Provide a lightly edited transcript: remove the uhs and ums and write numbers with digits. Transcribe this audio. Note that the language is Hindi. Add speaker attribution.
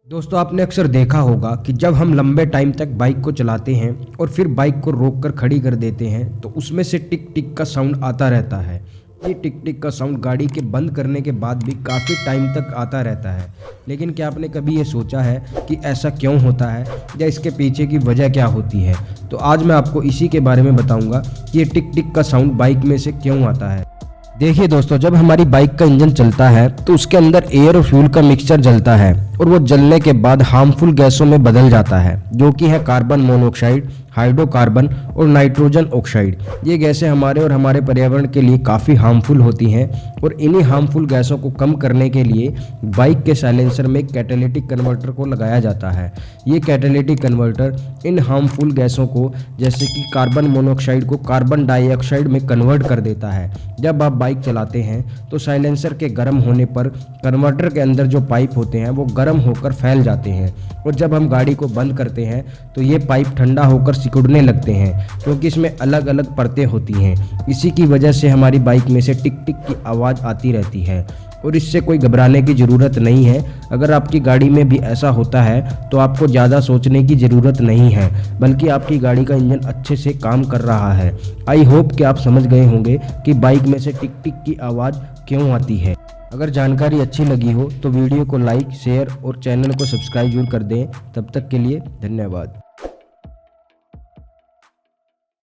Speaker 1: दोस्तों आपने अक्सर देखा होगा कि जब हम लंबे टाइम तक बाइक को चलाते हैं और फिर बाइक को रोककर खड़ी कर देते हैं तो उसमें से टिक टिक का साउंड आता रहता है। ये टिक टिक का साउंड गाड़ी के बंद करने के बाद भी काफ़ी टाइम तक आता रहता है। लेकिन क्या आपने कभी ये सोचा है कि ऐसा क्यों होता है या इसके पीछे की वजह क्या होती है? तो आज मैं आपको इसी के बारे में बताऊंगा कि ये टिक टिक का साउंड बाइक में से क्यों आता है। देखिए दोस्तों, जब हमारी बाइक का इंजन चलता है तो उसके अंदर एयर और फ्यूल का मिक्सचर जलता है और वो जलने के बाद हार्मफुल गैसों में बदल जाता है, जो कि है कार्बन मोनोऑक्साइड, हाइड्रोकार्बन और नाइट्रोजन ऑक्साइड। ये गैसें हमारे और हमारे पर्यावरण के लिए काफ़ी हार्मफुल होती हैं और इन्हीं हार्मफुल गैसों को कम करने के लिए बाइक के साइलेंसर में एक कैटालिटिक कन्वर्टर को लगाया जाता है। ये कैटालिटिक कन्वर्टर इन हार्मफुल गैसों को, जैसे कि कार्बन मोनोऑक्साइड को कार्बन डाइऑक्साइड में कन्वर्ट कर देता है। जब आप बाइक चलाते हैं तो साइलेंसर के गर्म होने पर कन्वर्टर के अंदर जो पाइप होते हैं वो गर्म होकर फैल जाते हैं और जब हम गाड़ी को बंद करते हैं तो ये पाइप ठंडा होकर सिकुड़ने लगते हैं, क्योंकि इसमें अलग अलग परतें होती हैं। इसी की वजह से हमारी बाइक में से टिक टिक की आवाज़ आती रहती है और इससे कोई घबराने की ज़रूरत नहीं है। अगर आपकी गाड़ी में भी ऐसा होता है तो आपको ज़्यादा सोचने की ज़रूरत नहीं है, बल्कि आपकी गाड़ी का इंजन अच्छे से काम कर रहा है। आई होप कि आप समझ गए होंगे कि बाइक में से टिक टिक की आवाज़ क्यों आती है। अगर जानकारी अच्छी लगी हो तो वीडियो को लाइक, शेयर और चैनल को सब्सक्राइब जरूर कर दें। तब तक के लिए धन्यवाद।